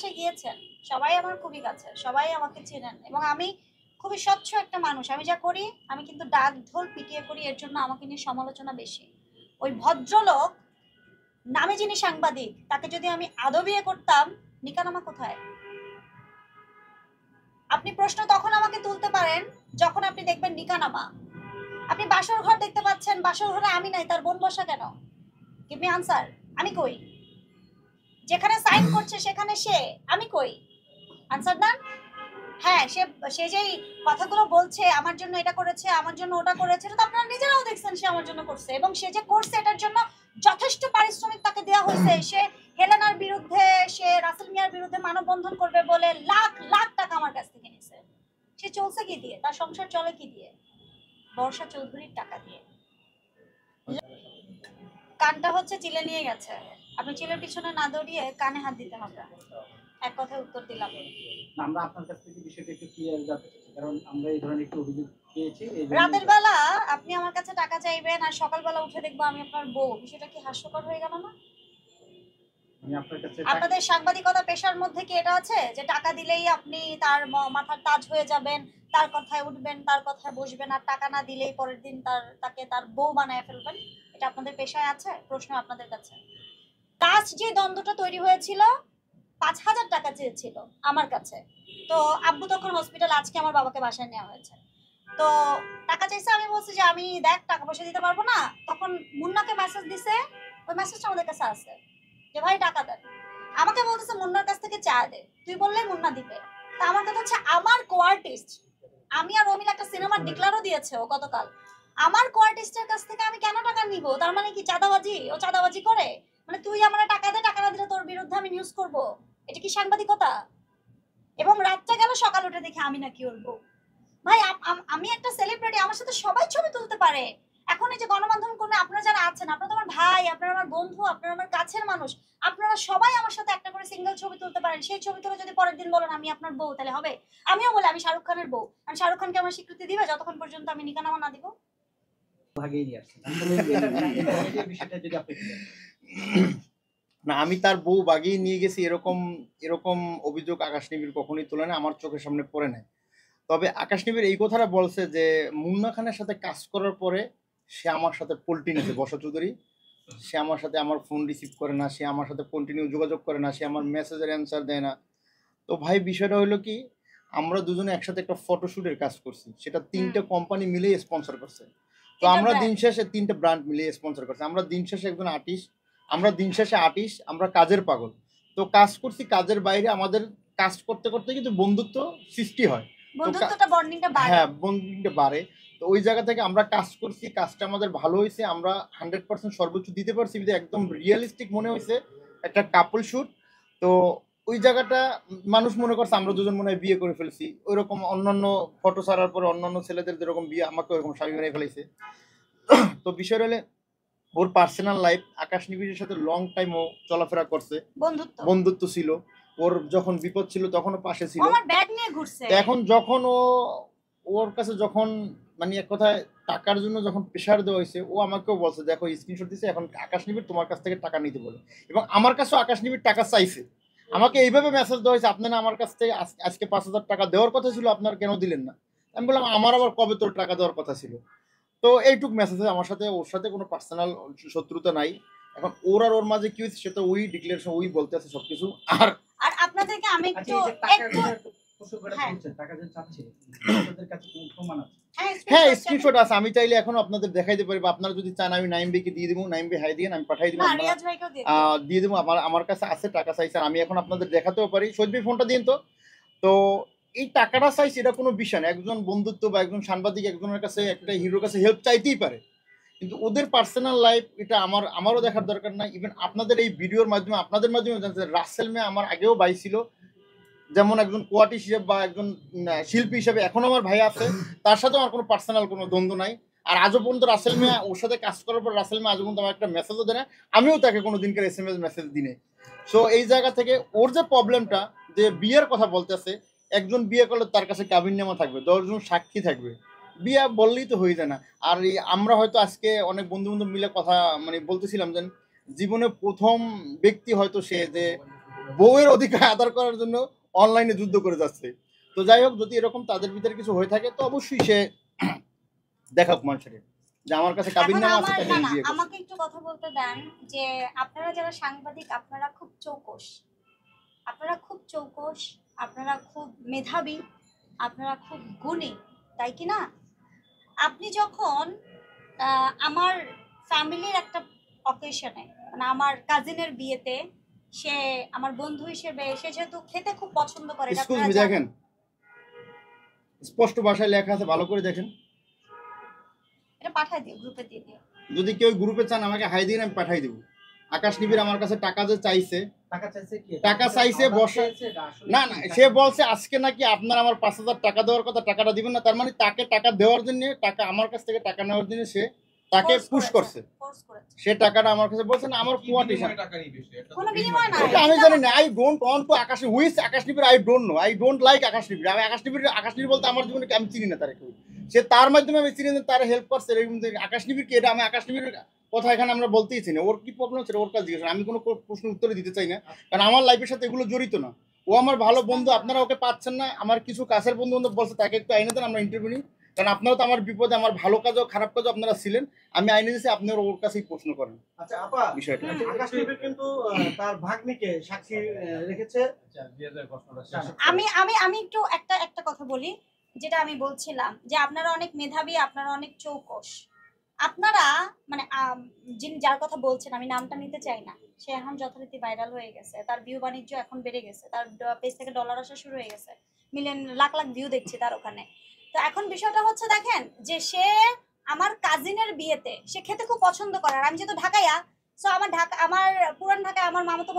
বাসায় গিয়েছেন, সবাই আমার খুবই কাছে, সবাই আমাকে চেনেন এবং আমি খুবই স্বচ্ছ একটা মানুষ। আমি যা করি আমি কিন্তু ডাক ঢোল পিটিয়ে করি, এর জন্য আমাকে নিয়ে সমালোচনা বেশি। ওই ভদ্রলোক নামে যিনি সাংবাদিক, তাকে যদি আমি আদৌ বিয়ে করতাম, নিকানামা কোথায়? আপনি প্রশ্ন তখন আমাকে তুলতে পারেন যখন আপনি দেখবেন নিকানামা। আপনি বাসর ঘর দেখতে পাচ্ছেন, বাসর ঘরে আমি নাই, তার বোন বসা কেন? Give me answer. আমি কই? যেখানে সাইন করছে সেখানে সে, আমি কই? আনসার দেন। হ্যাঁ, সে যেই কথাগুলো বলছে, আমার জন্য এটা করেছে, আমার জন্য ওটা করেছে, এটা তো আপনারা নিজেরাও দেখছেন সে আমার জন্য করছে, এবং সে যে করছে এটার জন্য যথেষ্ট পারিশ্রমিক তাকে দেওয়া হয়েছে। সে হেলেনার বিরুদ্ধে, সে রাসেল মিয়ার বিরুদ্ধে মানববন্ধন করবে বলে লাখ লাখ টাকা আমার কাছ থেকে নিছে। সে চলছে কি দিয়ে? তার সংসার চলে কি দিয়ে? বর্ষা চৌধুরীর টাকা দিয়ে। কানটা হচ্ছে চিলে নিয়ে গেছে, আপনি চিলের পিছনে না দৌড়িয়ে কানে হাত দিতে হবে। এক কথায় উত্তর দিলাম। আমরা আপনার কাছ থেকে বিষয়টা একটু ক্লিয়ার জানতে চাচ্ছি, কারণ আমরা এই ধরনের একটু অভিযোগ পেয়েছি। রাতের বেলা আপনি আমার কাছে টাকা চাইবেন আর সকালবেলা উঠে দেখবো আমি আপনার বউ, বিষয়টা কি হাস্যকর হয়ে গেল না? আপনাদের সাংবাদিকতা পেশার মধ্যে কি এটা আছে যে টাকা দিলেই আপনি তার মাথার তাজ হয়ে যাবেন, তার কথায় উঠবেন, তার কথায় বসবেন, আর টাকা না দিলেই পরের দিন তাকে তার বউ বানায় ফেলবেন? এটা আপনাদের পেশায় আছে? প্রশ্ন আপনাদের কাছে। লাস্ট যে দ্বন্দ্বটা তৈরি হয়েছিল, 5,000 টাকা চেয়েছিল আমার কাছে। তো আব্বু তখন হসপিটাল, আজকে আমার বাবাকে বাসায় নেওয়া হয়েছে। তো টাকা চাইছে, আমি বলছি যে আমি দেখ টাকা পয়সা দিতে পারবো না। তখন মুন্নাকে মেসেজ দিছে, ওই মেসেজটা আমাদের কাছে আছে, যে ভাই টাকা দেন। আমাকে বলতেছে মুন্নার কাছ থেকে চা দে, তুই বললে মুন্না দিবে। তা আমার কথা হচ্ছে, আমার কোয়ার্টিস্ট, আমি আর রমিল একটা সিনেমার ডিক্লারও দিয়েছে ও গতকাল, আমার কোয়ার্টিস্টের কাছ থেকে আমি কেন টাকা নিব? তার মানে কি চাঁদাবাজি? ও চাঁদাবাজি করে? মানে তুই আমার টাকা দে, টাকা না দিলে তোর বিরুদ্ধে আমি নিউজ করব? এটা কি সাংবাদিকতা? এবং রাতটা গেল, সকাল উঠে দেখি আমি নাকি ওর বউ। ভাই আমি একটা সেলিব্রিটি, আমার সাথে সবাই ছবি তুলতে পারে। এখন এই যে গণমাধ্যম কর্মী আপনারা যারা আছেন, আপনারা তো আমার ভাই, আপনারা আমার বন্ধু, আপনারা আমার কাছের মানুষ, আপনারা সবাই আমার সাথে একটা করে সিঙ্গেল ছবি তুলতে পারেন। সেই ছবি তুলে যদি পরের দিন বলেন আমি আপনার বউ, তাহলে হবে? আমিও বলি আমি শাহরুখ খানের বউ, আর শাহরুখ খানকে আমার স্বীকৃতি দিবে যতক্ষণ পর্যন্ত আমি নিকানামা না দিব? ভাগেই নিয়ে আসছেন বিষয়টা যদি আপনি না, আমি তার বউ বাগিয়ে নিয়ে গেছি এরকম এরকম অভিযোগ আকাশ নিবিড় কখনোই তোলে না, আমার চোখের সামনে পড়ে নাই। তবে আকাশ নিবিড় এই কথাটা বলছে যে মুন্না খানের সাথে কাজ করার পরে সে আমার সাথে পল্টি নিয়েছে, বর্ষা চৌধুরী। সে আমার সাথে আমার ফোন রিসিভ করে না, সে আমার সাথে কন্টিনিউ যোগাযোগ করে না, সে আমার মেসেজের অ্যান্সার দেয় না। তো ভাই বিষয়টা হলো কি, আমরা দুজনে একসাথে একটা ফটোশুটের কাজ করছি, সেটা 3টে কোম্পানি মিলেই স্পন্সর করছে। তো আমরা দিন শেষে 3টে ব্র্যান্ড মিলিয়ে স্পন্সর করছে। আমরা দিন শেষে একজন আর্টিস্ট, আমরা কাজের পাগল। তো কাজ করছি, কাজের বাইরে আমাদের কাজ করতে করতে কিন্তু বন্ধুত্ব সৃষ্টি হয়, হ্যাঁ বন্ধুত্বটা বাড়ে। তো ওই জায়গা থেকে আমরা কাজ করছি, কাজটা আমাদের ভালো হয়েছে, আমরা 100% সর্বোচ্চ দিতে পারছি, একদম রিয়েলিস্টিক মনে হয়েছে একটা কাপল শুট। তো ওই জায়গাটা মানুষ মনে করছে আমরা দুজন মনে হয় বিয়ে করে ফেলছি, ওইরকম অন্যান্য ফটো ছাড়ার পরে অন্যান্য ছেলেদের যেরকম বিয়ে, আমাকে ওরকম স্বামী মেনে ফেলেছে। তো বিষয় হলে ওর পার্সোনাল লাইফ, আকাশ নিবিড়ের সাথে লং টাইম ও চলাফেরা করছে, বন্ধুত্ব ছিল, ওর যখন বিপদ ছিল তখনও পাশে ছিল। এখন যখন ওর কাছে যখন মানে এক কথায় টাকার জন্য যখন প্রেশার দেওয়া হয়েছে, ও আমাকেও বলছে দেখো স্ক্রিনশট দিছে, এখন আকাশ নিবিড় তোমার কাছ থেকে টাকা নিতে বলে, এবং আমার কাছেও আকাশ নিবিড় টাকা চাইছে। আমাকে এইভাবে মেসেজ দেওয়া হয়েছে, আপনারা আমার কাছ থেকে আজকে 5,000 টাকা দেওয়ার কথা ছিল, আপনার কেন দিলেন না? আমি বললাম আমার আবার কবে তোর টাকা দেওয়ার কথা ছিল? তো এইটুক মেসেজ, আমার সাথে ওর সাথে কোনো পার্সোনাল শত্রুতা নাই। এখন ওর আর ওর মাঝে কি হয়েছে সেটা ওই ডিক্লারেশন ওই বলতে আছে সবকিছু। আর আপনাদেরকে আমি একটু হ্যাঁ স্ক্রিনশট আছে, আমি চাইলে এখন আপনাদের দেখাইতে পারি, বা আপনারা যদি চান আমি নাইম ভাইকে দিয়ে দেবো, নাইম ভাই হাই দিয়ে আমি পাঠাই দিব, দিয়ে দেবো। আমার কাছে আছে, টাকা চাইছে, আমি এখন আপনাদের দেখাতেও পারি। সৈয়দ ভাই ফোনটা দিন তো। তো এই টাকাটা চাইছে এটা কোনো বিষয় না, একজন বন্ধুত্ব বা একজন সাংবাদিক একজনের কাছে, একটা হিরোর কাছে হেল্প চাইতেই পারে, কিন্তু ওদের পার্সোনাল লাইফ এটা আমারও দেখার দরকার নাই। ইভেন আপনাদের এই ভিডিওর মাধ্যমে, আপনাদের মাধ্যমে জানতে, রাসেল মিয়া আমার আগেও ভাই ছিল, যেমন একজন কোয়ার্টিস্ট হিসেবে বা একজন শিল্পী হিসেবে এখন আমার ভাই আছে, তার সাথে আমার কোনো পার্সোনাল কোনো দ্বন্দ্ব নাই। আর আজও পর্যন্ত রাসেল মিয়া ওর সাথে কাজ করার পর রাসেল মিয়া আজও পর্যন্ত আমার একটা মেসেজও দেয় না, আমিও তাকে কোনো দিনকার SMS মেসেজ দিনে। সো এই জায়গা থেকে ওর যে প্রবলেমটা, যে বিয়ের কথা বলতেছে, একজন বিয়ে করলে তার কাছে কাবিননামা থাকবে, 10 জন সাক্ষী থাকবে, বিয়ে বললেই তো হয়ে যায় না। আর আমরা হয়তো আজকে অনেক বন্ধু বান্ধব মিলে কথা মানে বলতেছিলাম যে জীবনে প্রথম ব্যক্তি হয়তো সে যে বউয়ের অধিকার আদায় করার জন্য অনলাইনে যুদ্ধ করে যাচ্ছে। তো যাই হোক, যদি এরকম তাদের ভিতরে কিছু হয়ে থাকে তো অবশ্যই সে দেখাক মানুষের যে আমার কাছে কাবিন এখন নামা আছে, আমার তাকে না আমি না বিয়ে করছি। আমাকে একটু কথা বলতে দেন যে আপনারা যারা সাংবাদিক আপনারা খুব চৌকস, আপনারা খুব চৌকস, আপনারা খুব মেধাবী, আপনারা খুব গুণী, তাই কি না? আপনি যখন আমার ফ্যামিলির একটা অকেশনে, মানে আমার কাজিনের বিয়েতে, সে আমার বন্ধু হিসেবে, সে যেহেতু খেতে খুব পছন্দ করে, এটা এক্সকিউজ আপনারা মি, জানেন। দেখেন স্পষ্ট ভাষায় লেখা আছে, ভালো করে দেখেন। এটা পাঠায় দিও, গ্রুপে দিয়ে দিও। যদি কেউ গ্রুপে চান আমাকে হাই দিন, আমি পাঠাই দেবো। আকাশ নিবিড় আমার কাছে টাকা যে চাইছে, টাকা চাইছে কি? টাকা চাইছে আওলাদ বসা, চেয়েছে, এটা আসলে না কি না, টাকা? সে বলছে আজকে নাকি আপনার আমার 5,000 টাকা দেওয়ার কথা, টাকাটা দিবেন না। তার মানে তাকে টাকা দেওয়ার জন্য, টাকা আমার কাছ থেকে টাকা নেওয়ার জন্য সে তাকে পুশ করছে। ফোর্স করেছে। সে টাকাটা আমার কাছে বলছে না, আমার কি কোয়াটিশন। বিনিময়ে টাকা নিবে সে? এটা তো কোনো বিনিময় না। এটা আমি জানি না। I don't want to Akash with Akash Nibir, I don't know, I don't like Akash Nibir. আমি আকাশ নিবিড় বলতে আমার জীবনে আমি চিনি না তার কেউ। সে তার মাধ্যমে আমি চিনি না, তার হেল্প করছে। এরকম আকাশ নিবিড় কি, এটা আমি আকাশ নিবিড়ের কথা এখানে আমরা বলতেই চিনি। ওর কি প্রবলেম হচ্ছে ওর কাছে জিজ্ঞেস করুন। আমি কোনো প্রশ্নের উত্তরে দিতে চাই না, কারণ আমার লাইফের সাথে এগুলো জড়িত না। ও আমার ভালো বন্ধু, আপনারা ওকে পাচ্ছেন না। আমার কিছু কাছের বন্ধু বান্ধব বলছে তাকে একটু আইনে দেন, আমরা ইন্টারভিউ নিই। কারণ আপনারা তো আমার বিপদে, আমার ভালো কাজও খারাপ কাজও আপনারা ছিলেন। আমি আইনে দিয়েছি, আপনারা ওর কাছেই প্রশ্ন করেন আচ্ছা আপা, বিষয়টা। আকাশ নিবিড় কিন্তু তার ভাগ্নিকে সাক্ষী রেখেছে। আচ্ছা, বিয়ের প্রশ্নটা শেষ। আমি আমি আমি একটু একটা একটা কথা বলি, যেটা আমি বলছিলাম যে আপনারা অনেক মেধাবী, আপনারা অনেক চৌকস। আপনারা মানে যিনি যার কথা বলছেন, আমি নামটা নিতে চাই না, সে এখন যথারীতি ভাইরাল হয়ে গেছে, তার ভিউ বাণিজ্য এখন বেড়ে গেছে, তার পেজ থেকে ডলার আসা শুরু হয়ে গেছে, মিলিয়ন লাখ লাখ ভিউ দেখছি তার ওখানে। তো এখন বিষয়টা হচ্ছে দেখেন যে সে আমার কাজিনের বিয়েতে সে খেতে খুব পছন্দ করে, আর আমি যেহেতু ঢাকাইয়া, সো আমার পুরান ঢাকায় আমার মামাতো বোন